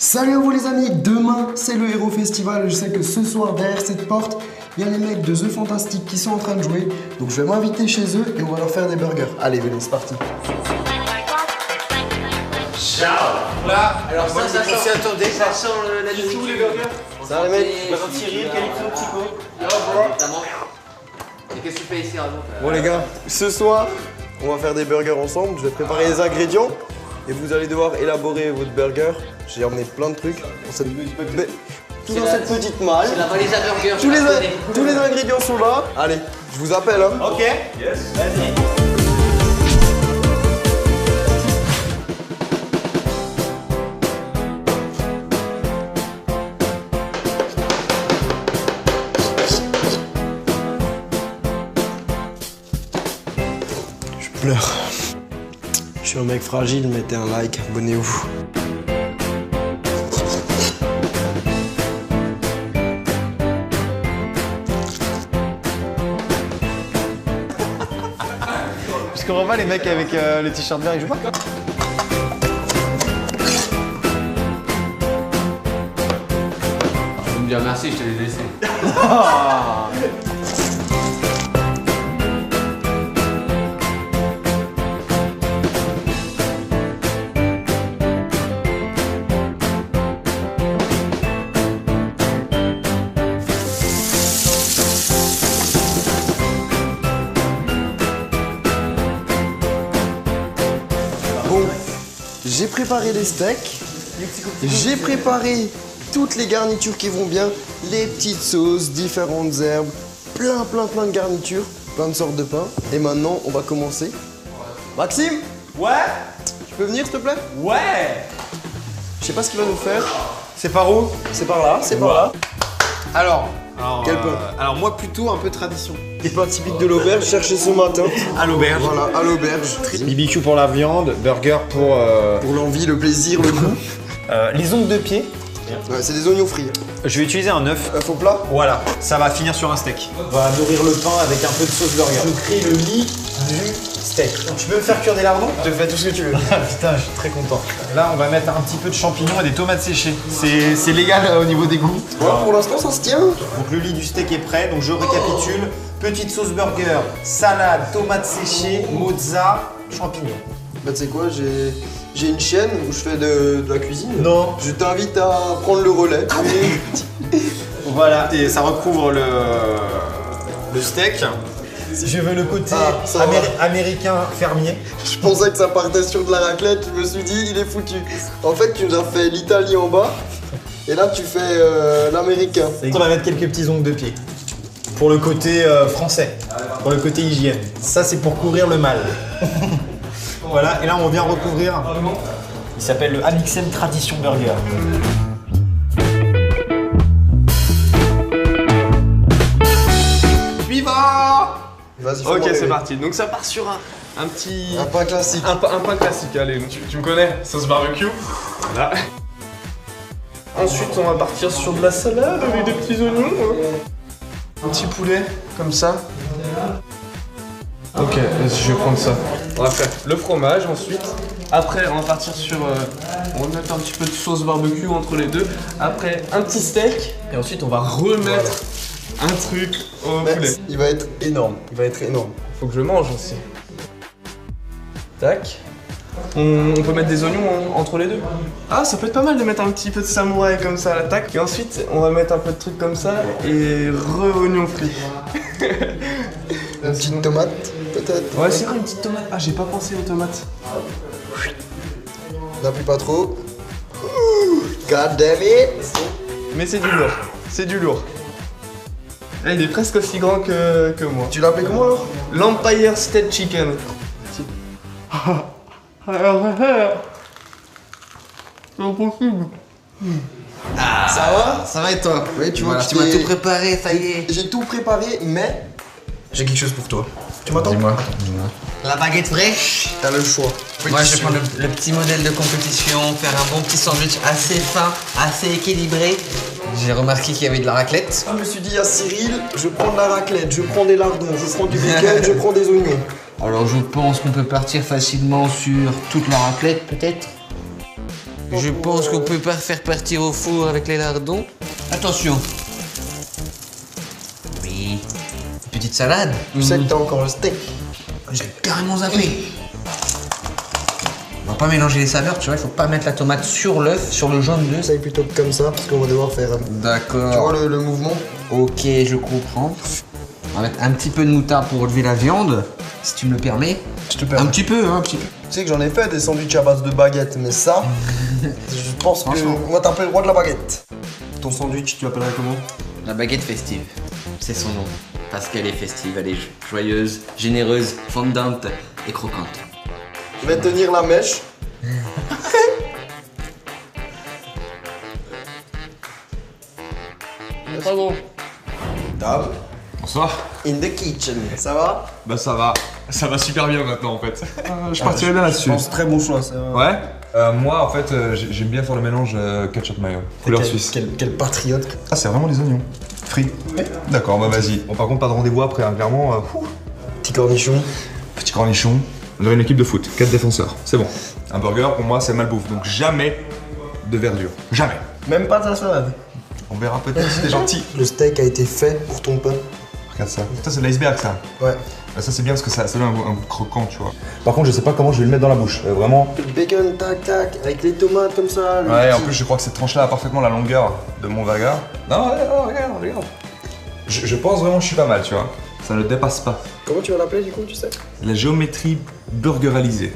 Salut à vous les amis, demain c'est le Hero Festival. Je sais que ce soir derrière cette porte, il y a les mecs de The Fantastic qui sont en train de jouer. Donc je vais m'inviter chez eux et on va leur faire des burgers. Allez venez, c'est parti. Ciao. Là, alors ça sent, attendez, ça sent la nuit. Tous les burgers. Ça va les mecs. Cyril, Calypso, Chico. Yo bro. Et qu'est-ce que tu fais ici, Ramon? Bon les gars, ce soir on va faire des burgers ensemble. Je vais préparer les ingrédients et vous allez devoir élaborer votre burger. J'ai emmené plein de trucs. Tout dans cette petite malle. C'est la valise à burgers. Tous les ingrédients sont là. Allez, je vous appelle hein. Ok. Yes. Vas-y. Je pleure. Je suis un mec fragile, mettez un like, abonnez-vous. Je comprends pas les mecs avec les t-shirts verts, ils jouent pas? Je vais me dire merci, je te l'ai laissé. Bon, j'ai préparé les steaks, j'ai préparé toutes les garnitures qui vont bien, les petites sauces, différentes herbes, plein de garnitures, plein de sortes de pain. Et maintenant, on va commencer. Maxime, Ouais. tu peux venir s'il te plaît? Ouais. Je sais pas ce qu'il va nous faire. C'est par où? C'est par là, c'est par là. Alors, Quel pain? alors moi plutôt un peu tradition. Les pains typiques de l'auberge, cherché ce matin. À l'auberge. Voilà, à l'auberge. BBQ pour la viande, burger pour Pour l'envie, le plaisir, le goût. les ongles de pied. Ouais, c'est des oignons frits. Je vais utiliser un œuf. Œuf au plat. Voilà, ça va finir sur un steak. On va nourrir le pain avec un peu de sauce burger. Je crée le lit du steak. Donc, tu peux me faire cuire des lardons? Je te fais tout ce que tu veux. Ah putain, je suis très content. Là, on va mettre un petit peu de champignons et des tomates séchées. C'est légal au niveau des goûts. Ouais, pour l'instant, ça se tient. Donc le lit du steak est prêt, donc je récapitule. Petite sauce burger, salade, tomates séchées, mozza, champignons. Bah tu sais quoi, j'ai une chaîne où je fais de la cuisine. Non. Je t'invite à prendre le relais. Voilà, et ça recouvre le steak. Je veux le côté Ah, ça va. américain fermier. Je pensais que ça partait sur de la raclette, je me suis dit il est foutu. En fait tu nous as fait l'Italie en bas et là tu fais l'américain. On va mettre quelques petits ongles de pied. Pour le côté français, pour le côté hygiène. Ça c'est pour couvrir le mal. Voilà, et là on vient recouvrir. Il s'appelle le Amixem Tradition Burger. Suivant. Vas-y, Ok, fais-moi c'est rêver. parti. Donc ça part sur un petit... Un pain classique. Un pain classique, allez, donc tu me connais, sauce barbecue. Voilà. Ensuite, on va partir sur de la salade avec des petits oignons. Un petit poulet, comme ça. Ok, vas-y, je vais prendre ça. On va faire le fromage ensuite. Après, on va partir sur... on va mettre un petit peu de sauce barbecue entre les deux. Après, un petit steak. Et ensuite, on va remettre un truc au Mais poulet. il va être énorme. Il va être énorme. Faut que je mange aussi. Tac. On peut mettre des oignons entre les deux. Ah, ça peut être pas mal de mettre un petit peu de samouraï comme ça, là, tac. Et ensuite, on va mettre un peu de trucs comme ça et re-oignons frits. Une petite tomate, peut-être. Ouais, c'est vrai, une petite tomate. Ah, j'ai pas pensé aux tomates. N'appuie pas trop. Ouh, God damn it. Mais c'est du lourd. C'est du lourd. Là, il est presque aussi grand que moi. Tu l'appelles comment alors? L'Empire State Chicken. C'est impossible. Ça va? Ça va et toi? Oui, tu vois Voilà, que tu m'as tout préparé, ça y est. J'ai tout préparé, mais j'ai quelque chose pour toi. Tu m'entends? Dis-moi. La baguette fraîche. T'as le choix. Moi, je vais prendre le petit modèle de compétition, faire un bon petit sandwich assez fin, assez équilibré. J'ai remarqué qu'il y avait de la raclette. Je me suis dit à Cyril, je prends de la raclette, je prends des lardons, je prends du bacon, je prends des oignons. Alors, je pense qu'on peut partir facilement sur toute la raclette, peut-être. Je pense qu'on peut pas faire partir au four avec les lardons. Attention. Oui. Petite salade. Tu sais que t'as encore le steak. J'ai carrément zappé. On va pas mélanger les saveurs, tu vois, il faut pas mettre la tomate sur l'œuf, sur le jaune d'œuf. Essaye plutôt comme ça, parce qu'on va devoir faire... D'accord. Tu vois le mouvement? Ok, je comprends. On va mettre un petit peu de moutarde pour relever la viande, si tu me le permets. Je te permets. Un petit peu, hein, un petit peu. Tu sais que j'en ai fait des sandwichs à base de baguette, mais ça, je pense que Franchement. on va t'appeler le roi de la baguette. Ton sandwich, tu l'appellerais comment? La baguette festive, c'est son nom. Parce qu'elle est festive, elle est joyeuse, généreuse, fondante et croquante. Je vais tenir la mèche. Bravo. Dab. Bonsoir. In the kitchen. Ça va? Bah ça va super bien maintenant en fait. Je partirais bien là-dessus. Je pense très bon choix, ça. Ouais. Moi, en fait, j'aime bien faire le mélange ketchup mayo, couleur suisse. Quel patriote. Ah, c'est vraiment des oignons frits. D'accord, bah vas-y. Bon, par contre, pas de rendez-vous après, hein, clairement. Petit cornichon. Petit cornichon. On aurait une équipe de foot, 4 défenseurs, c'est bon. Un burger, pour moi, c'est malbouffe, donc jamais de verdure. Jamais. Même pas de la salade. On verra peut-être si t'es gentil. Le steak a été fait pour ton pain. Regarde ça. Ça, c'est de l'iceberg, ça. Ouais. Bah, ça, c'est bien parce que ça donne un goût croquant, tu vois. Par contre, je sais pas comment je vais le mettre dans la bouche. Vraiment. Le bacon, tac, tac, avec les tomates comme ça. le Ouais, en petit- plus, je crois que cette tranche-là a parfaitement la longueur de mon burger. Non, regarde. Je pense vraiment que je suis pas mal, tu vois. Ça ne dépasse pas. Comment tu vas l'appeler du coup, tu sais? La géométrie burgeralisée.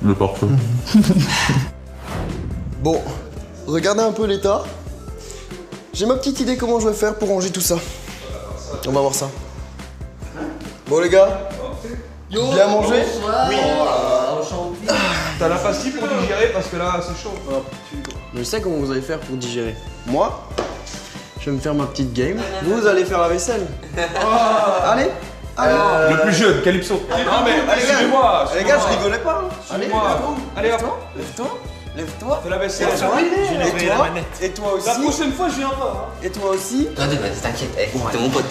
Le parfait. Bon, regardez un peu l'état. J'ai ma petite idée comment je vais faire pour ranger tout ça. On va voir ça. Bon les gars, bien mangé? T'as la pastille pour digérer parce que là c'est chaud. Je sais comment vous allez faire pour digérer. Moi, je vais me faire ma petite game. Vous allez faire la vaisselle. Allez, allez. Le plus jeune, Calypso. Non mais Allez, suivez-moi. Les gars, je rigolais pas. Hein. Allez, Suivez-moi. Allez hop. lève-toi. Lève-toi. Fais la vaisselle. Et toi aussi. La prochaine fois je viens pas. Et toi aussi. Vas-y, t'inquiète, t'es mon pote.